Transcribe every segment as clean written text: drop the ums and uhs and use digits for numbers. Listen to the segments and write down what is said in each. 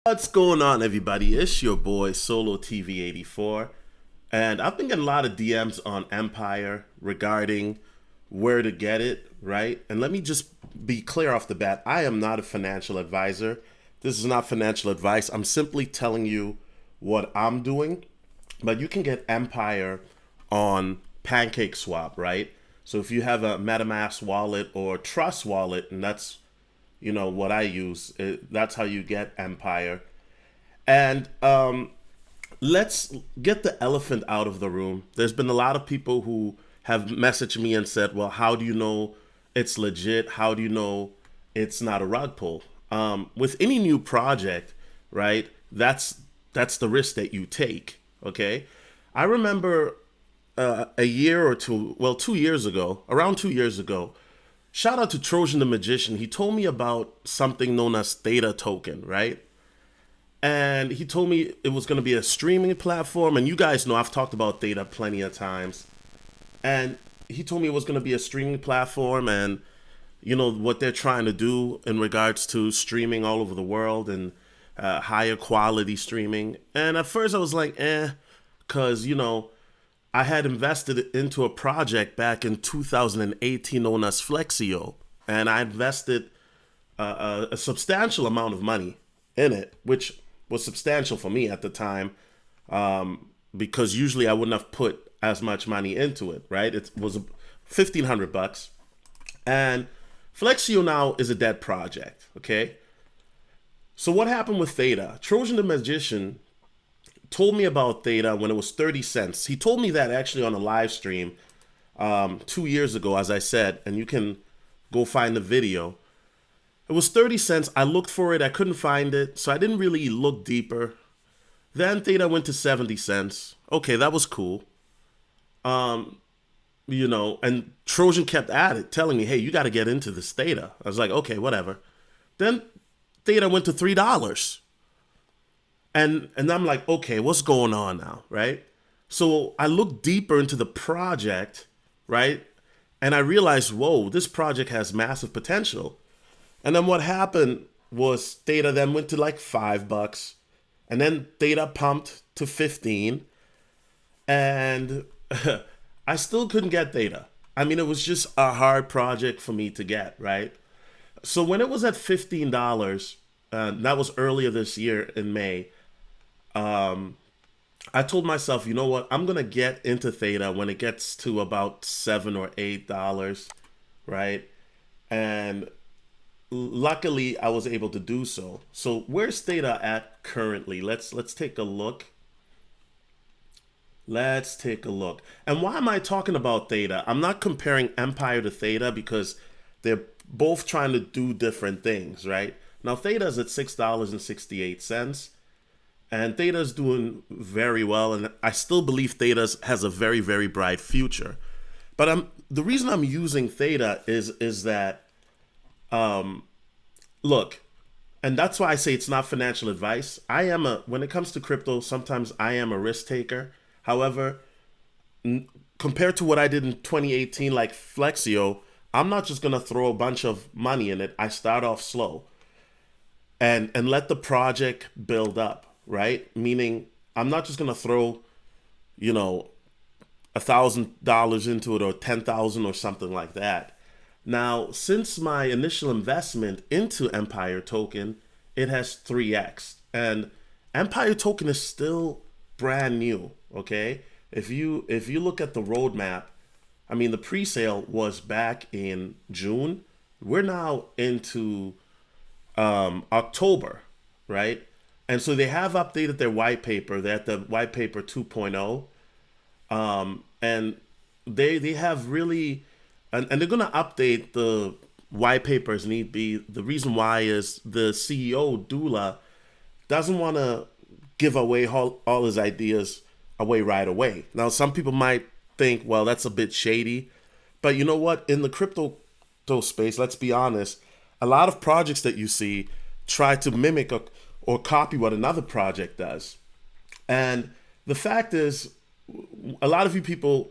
What's going on, everybody? It's your boy Solo TV 84, and I've been getting a lot of DMs on Empire regarding where to get it, right? And let me just be clear off the bat, I am not a financial advisor. This is not financial advice. I'm simply telling you what I'm doing. But you can get Empire on PancakeSwap, right? So if you have a MetaMask wallet or Trust wallet, and that's what I use. That's how you get Empire. And let's get the elephant out of the room. There's been a lot of people who have messaged me and said, "Well, how do you know it's legit? How do you know it's not a rug pull?" With any new project, right? That's the risk that you take. Okay, I remember a year or two, well, 2 years ago, around 2 years ago, shout out to Trojan the Magician. He told me about something known as Theta token, right? And he told me it was going to be a streaming platform. And you guys know I've talked about Theta plenty of times. And he told me it was going to be a streaming platform and, what they're trying to do in regards to streaming all over the world and higher quality streaming. And at first I was like, because, I had invested into a project back in 2018 known as Flexio, and I invested a substantial amount of money in it, which was substantial for me at the time, because usually I wouldn't have put as much money into it. Right? It was $1,500, and Flexio now is a dead project. Okay, so what happened with Theta? Trojan the Magician told me about Theta when it was 30 cents. He told me that actually on a live stream 2 years ago, as I said, and you can go find the video. It was 30 cents. I looked for it. I couldn't find it, so I didn't really look deeper. Then Theta went to 70 cents. Okay, that was cool. And Trojan kept at it, telling me, hey, you got to get into this Theta. I was like, okay, whatever. Then Theta went to $3. And I'm like, okay, what's going on now, right? So I looked deeper into the project, right? And I realized, whoa, this project has massive potential. And then what happened was Theta then went to like $5. And then Theta pumped to 15. And I still couldn't get Theta. I mean, it was just a hard project for me to get, right? So when it was at $15, that was earlier this year in May, I told myself, you know what? I'm gonna get into Theta when it gets to about $7 or $8, right? And luckily, I was able to do so. So where's Theta at currently? Let's take a look. Let's take a look. And why am I talking about Theta? I'm not comparing Empire to Theta because they're both trying to do different things, right? Now Theta is at $6.68. And Theta's doing very well, and I still believe Theta has a very, very bright future. But the reason I'm using Theta is that, look, and that's why I say it's not financial advice. When it comes to crypto, sometimes I am a risk taker. However, compared to what I did in 2018, like Flexio, I'm not just gonna throw a bunch of money in it. I start off slow and let the project build up, right? Meaning I'm not just gonna throw, $1,000 into it or 10,000 or something like that. Now, since my initial investment into Empire token, it has 3x, and Empire token is still brand new. Okay, if you look at the roadmap, I mean the pre-sale was back in June. We're now into October, right? And so they have updated their white paper. They're at the white paper 2.0. And they have really, and they're going to update the white paper as need be. The reason why is the CEO, Dula, doesn't want to give away all his ideas away right away. Now, some people might think, well, that's a bit shady. But you know what? In the crypto space, let's be honest, a lot of projects that you see try to mimic or copy what another project does. And the fact is, a lot of you people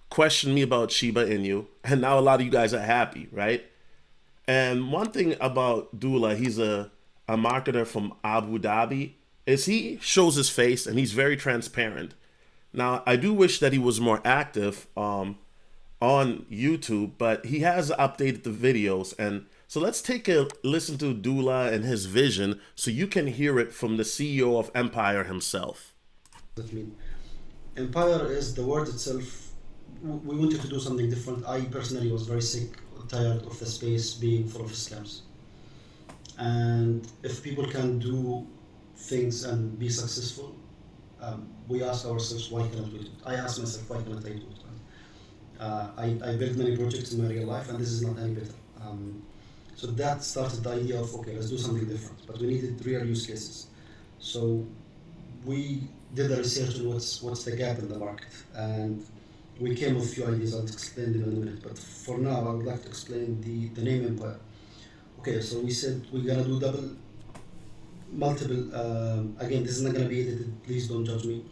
question me about Shiba Inu, and now a lot of you guys are happy, right? And one thing about Dula, he's a a marketer from Abu Dhabi, is he shows his face and he's very transparent. Now, I do wish that he was more active on YouTube, but he has updated the videos. And so let's take a listen to Dula and his vision so you can hear it from the CEO of Empire himself. That mean Empire is the word itself. We wanted to do something different. I personally was very sick, tired of the space being full of scams. And if people can do things and be successful, we ask ourselves, why cannot we do it? I ask myself, why cannot I do it? I built many projects in my real life, and this is not any better. So that started the idea of, okay, let's do something different. But we needed real use cases. So we did the research on what's the gap in the market, and we came with a few ideas. I'll explain them in a minute. But for now, I would like to explain the name Empire. Okay, so we said we're gonna do multiple. Again, this is not gonna be edited. Please don't judge me.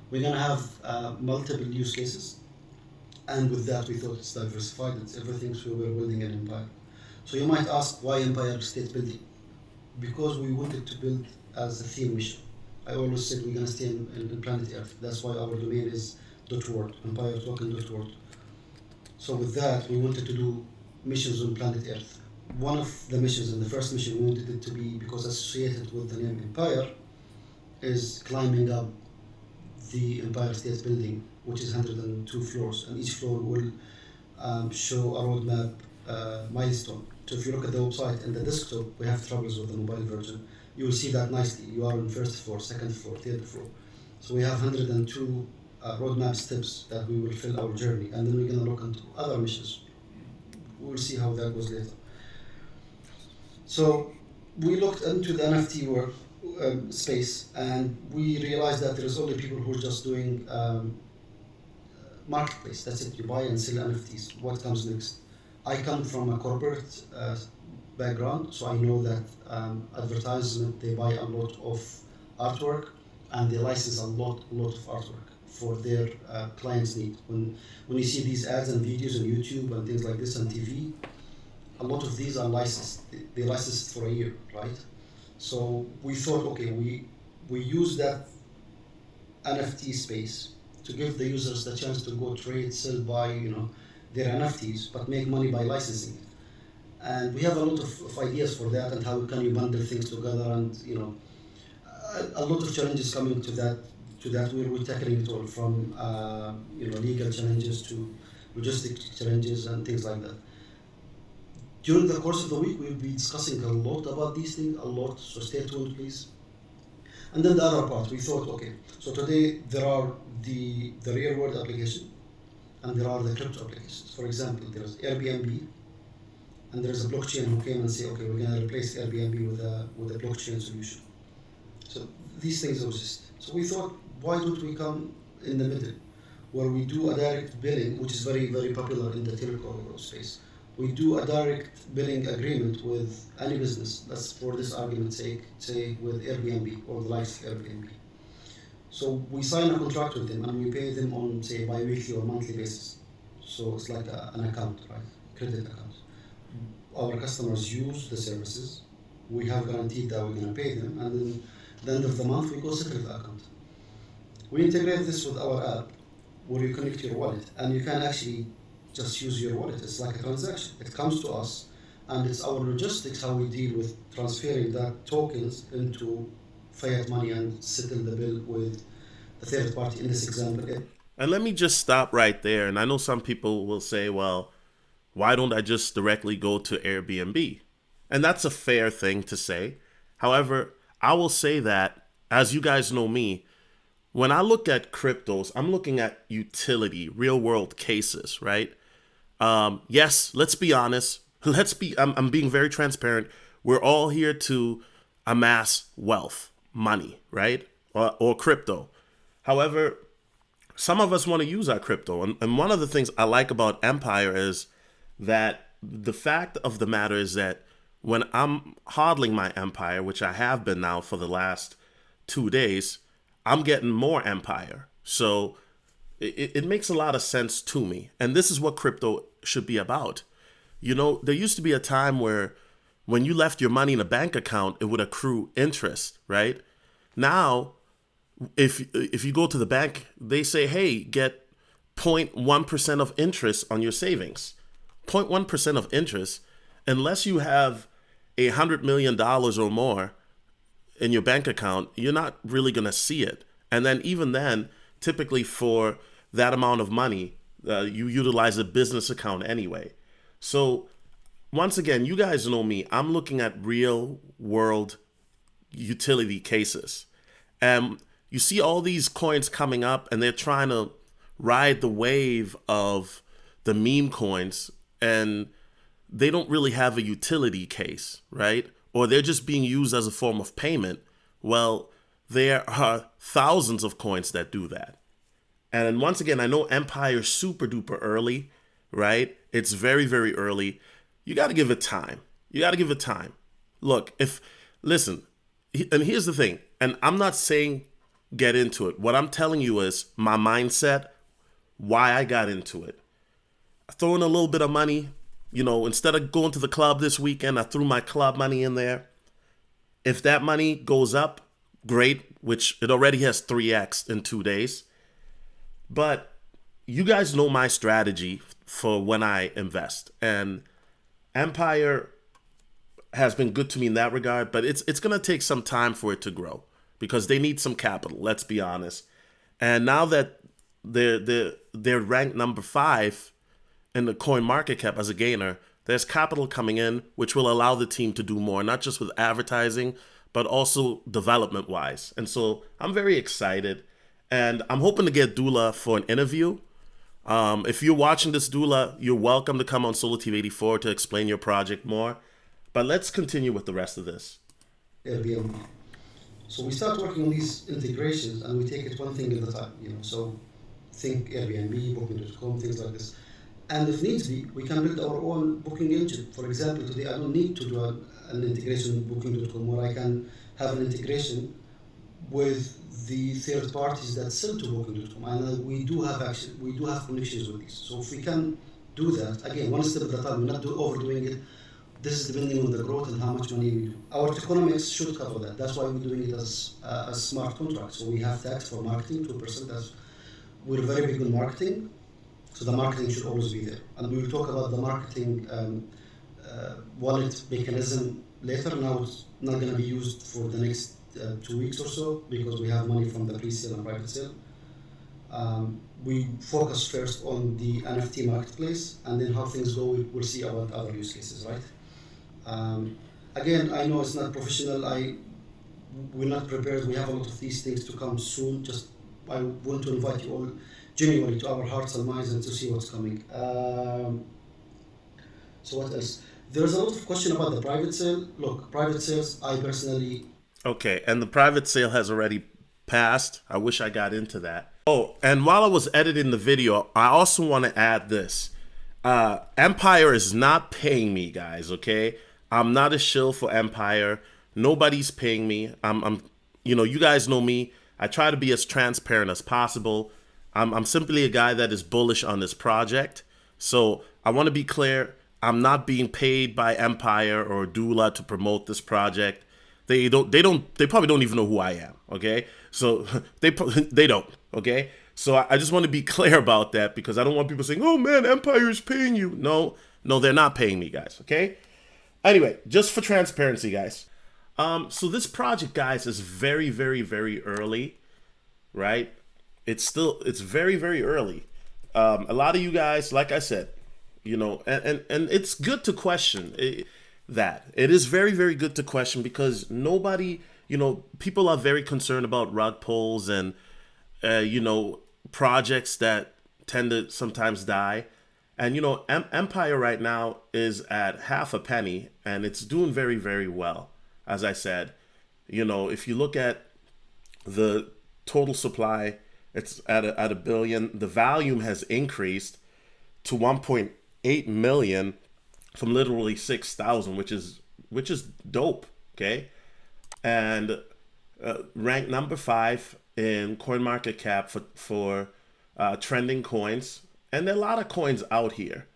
We're gonna have multiple use cases, and with that, we thought it's diversified. It's everything. So we're building an empire. So you might ask, why Empire State Building? Because we wanted to build as a theme mission. I always said we're gonna stay in planet Earth. That's why our domain is .world, EmpireToken.world. So with that, we wanted to do missions on planet Earth. One of the missions, and the first mission we wanted it to be, because associated with the name Empire, is climbing up the Empire State Building, which is 102 floors, and each floor will show a roadmap milestone. So if you look at the website and the desktop, we have troubles with the mobile version. You will see that nicely. You are on first floor, second floor, third floor. So we have 102 roadmap steps that we will fill our journey, and then we're going to look into other missions. We'll see how that goes later. So we looked into the NFT world, space, and we realized that there is only people who are just doing marketplace. That's it. You buy and sell NFTs. What comes next? I come from a corporate background, so I know that advertisement, they buy a lot of artwork and they license a lot of artwork for their clients' need. When you see these ads and videos on YouTube and things like this on TV, a lot of these are licensed. They licensed for a year, right? So we thought, okay, we use that NFT space to give the users the chance to go trade, sell, buy, their NFTs, but make money by licensing it. And we have a lot of ideas for that, and how can you bundle things together, and a lot of challenges coming to that. We're tackling it all from legal challenges to logistic challenges and things like that. During the course of the week, we'll be discussing a lot about these things, so stay tuned, please. And then the other part, we thought, okay, so today there are the real world application, and there are the crypto applications. For example, there's Airbnb, and there's a blockchain who came and say, okay, we're going to replace Airbnb with a blockchain solution. So these things exist. So we thought, why don't we come in the middle, where we do a direct billing, which is very, very popular in the telecom space. We do a direct billing agreement with any business. That's, for this argument's sake, say with Airbnb or the likes of Airbnb. So we sign a contract with them and we pay them on, say, bi-weekly or monthly basis. So it's like an account, right? Credit account. Our customers use the services. We have guaranteed that we're going to pay them, and then at the end of the month we go settle the account. We integrate this with our app, where you connect your wallet, and you can actually just use your wallet. It's like a transaction. It comes to us, and it's our logistics how we deal with transferring that tokens into fiat money and settle the bill with the third party in this example. And let me just stop right there. And I know some people will say, well, why don't I just directly go to Airbnb? And that's a fair thing to say. However, I will say that, as you guys know me, when I look at cryptos, I'm looking at utility, real world cases, right? Yes, let's be honest. I'm being very transparent. We're all here to amass wealth, money, right? Or crypto. However, some of us want to use our crypto. And one of the things I like about Empire is that the fact of the matter is that when I'm hodling my Empire, which I have been now for the last 2 days, I'm getting more Empire. So it makes a lot of sense to me. And this is what crypto should be about. There used to be a time where when you left your money in a bank account, it would accrue interest, right? Now, if you go to the bank, they say, hey, get 0.1% of interest on your savings. 0.1% of interest, unless you have $100 million or more in your bank account, you're not really going to see it. And then even then, typically for that amount of money, you utilize a business account anyway. So once again, you guys know me. I'm looking at real world utility cases. And you see all these coins coming up and they're trying to ride the wave of the meme coins, and they don't really have a utility case, right? Or they're just being used as a form of payment. Well, there are thousands of coins that do that. And once again, I know Empire's super duper early, right? It's very, very early. You got to give it time. You got to give it time. Look, listen, and here's the thing, and I'm not saying get into it. What I'm telling you is my mindset, why I got into it. I throw in a little bit of money. Instead of going to the club this weekend, I threw my club money in there. If that money goes up, great, which it already has 3x in 2 days. But you guys know my strategy for when I invest. And Empire has been good to me in that regard, but it's going to take some time for it to grow because they need some capital, let's be honest. And now that they're ranked number 5 in the CoinMarketcap as a gainer, there's capital coming in, which will allow the team to do more, not just with advertising, but also development-wise. And so I'm very excited, and I'm hoping to get Dula for an interview. If you're watching this, Dula, you're welcome to come on Solo TV 84 to explain your project more. But let's continue with the rest of this. Airbnb. So we start working on these integrations, and we take it one thing at a time. So think Airbnb, Booking.com, things like this. And if needs be, we can build our own booking engine. For example, today I don't need to do an integration with Booking.com, where I can have an integration with the third parties that sell to Booking.com. And we do have connections with these. So if we can do that, again, one step at a time, we're not overdoing it. This is depending on the growth and how much money we do. Our economics should cover that. That's why we're doing it as a smart contract. So we have tax for marketing, 2%. We're very big on marketing. So the marketing should always be there. And we will talk about the marketing wallet mechanism later. Now it's not going to be used for the next 2 weeks or so because we have money from the pre-sale and private sale. We focus first on the NFT marketplace, and then how things go, we'll see about other use cases, right? Again, I know it's not professional. We're not prepared. We have a lot of these things to come soon. I want to invite you all genuinely to our hearts and minds and to see what's coming. So what else? There's a lot of question about the private sale. Look, private sales, I personally... Okay, and the private sale has already passed. I wish I got into that. Oh, and while I was editing the video, I also want to add this. Empire is not paying me, guys, okay? I'm not a shill for Empire. Nobody's paying me. You guys know me. I try to be as transparent as possible. I'm simply a guy that is bullish on this project. So I want to be clear. I'm not being paid by Empire or Dula to promote this project. They probably don't even know who I am. Okay. So they don't. Okay. So I just want to be clear about that because I don't want people saying, oh man, Empire is paying you. No, they're not paying me, guys. Okay. Anyway, just for transparency, guys. So this project, guys, is very, very, very early, right? It's very, very early. A lot of you guys, like I said, and it's good to question that. It is very, very good to question because nobody, people are very concerned about rug pulls and, projects that tend to sometimes die. And, Empire right now is at half a penny and it's doing very, very well. As I said, if you look at the total supply, it's at a billion. The volume has increased to 1.8 million from literally 6,000, which is dope. Okay, and ranked number 5 in CoinMarketcap for trending coins, and there are a lot of coins out here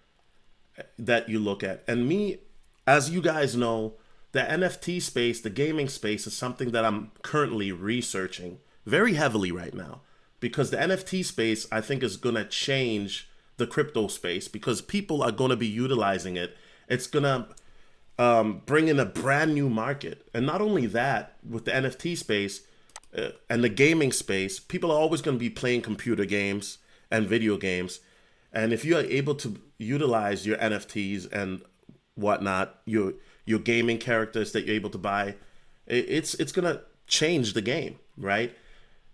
that you look at. And me, as you guys know, the NFT space, the gaming space, is something that I'm currently researching very heavily right now, because the NFT space, I think, is going to change the crypto space because people are going to be utilizing it. It's going to bring in a brand new market. And not only that, with the NFT space and the gaming space, people are always going to be playing computer games and video games. And if you are able to utilize your NFTs and whatnot, your gaming characters that you're able to buy, it's gonna change the game, right?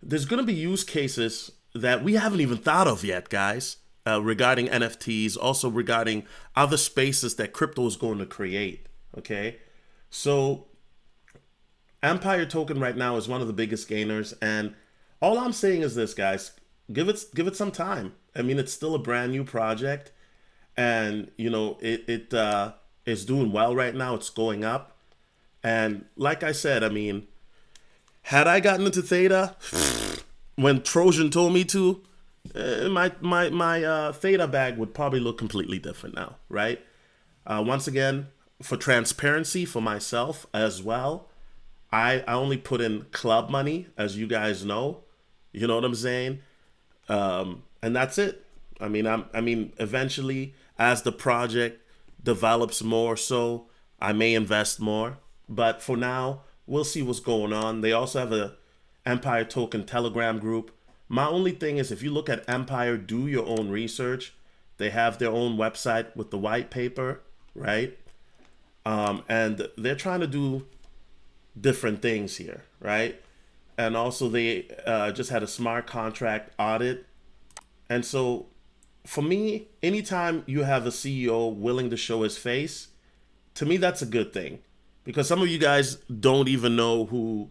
There's gonna be use cases that we haven't even thought of yet, guys, regarding NFTs, also regarding other spaces that crypto is going to create. Okay, so Empire token right now is one of the biggest gainers, and all I'm saying is this, guys: give it some time. I mean, it's still a brand new project, and it is doing well right now. It's going up, and like I said, I mean, had I gotten into Theta when Trojan told me to, my Theta bag would probably look completely different now, right? Once again, for transparency for myself as well, I only put in club money, as you guys know. You know what I'm saying? And that's it. I mean, eventually, as the project develops more, so I may invest more. But for now, we'll see what's going on. They also have a Empire Token Telegram group. My only thing is, if you look at Empire, do your own research. They have their own website with the white paper, right? And they're trying to do different things here, right? And also, they just had a smart contract audit. And so, for me, anytime you have a CEO willing to show his face, to me, that's a good thing. Because some of you guys don't even know who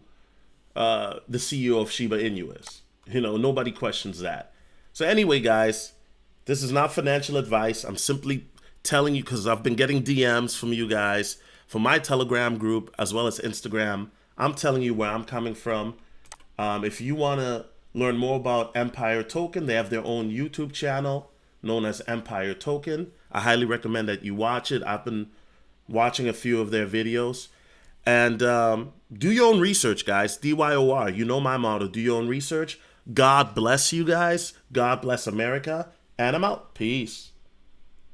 the CEO of Shiba Inu is. Nobody questions that. So anyway, guys, this is not financial advice. I'm simply telling you because I've been getting DMs from you guys, from my Telegram group, as well as Instagram. I'm telling you where I'm coming from. If you want to learn more about Empire Token, they have their own YouTube channel known as Empire Token. I highly recommend that you watch it. I've been watching a few of their videos. And do your own research, guys. DYOR. You know my motto. Do your own research. God bless you guys. God bless America. And I'm out. Peace.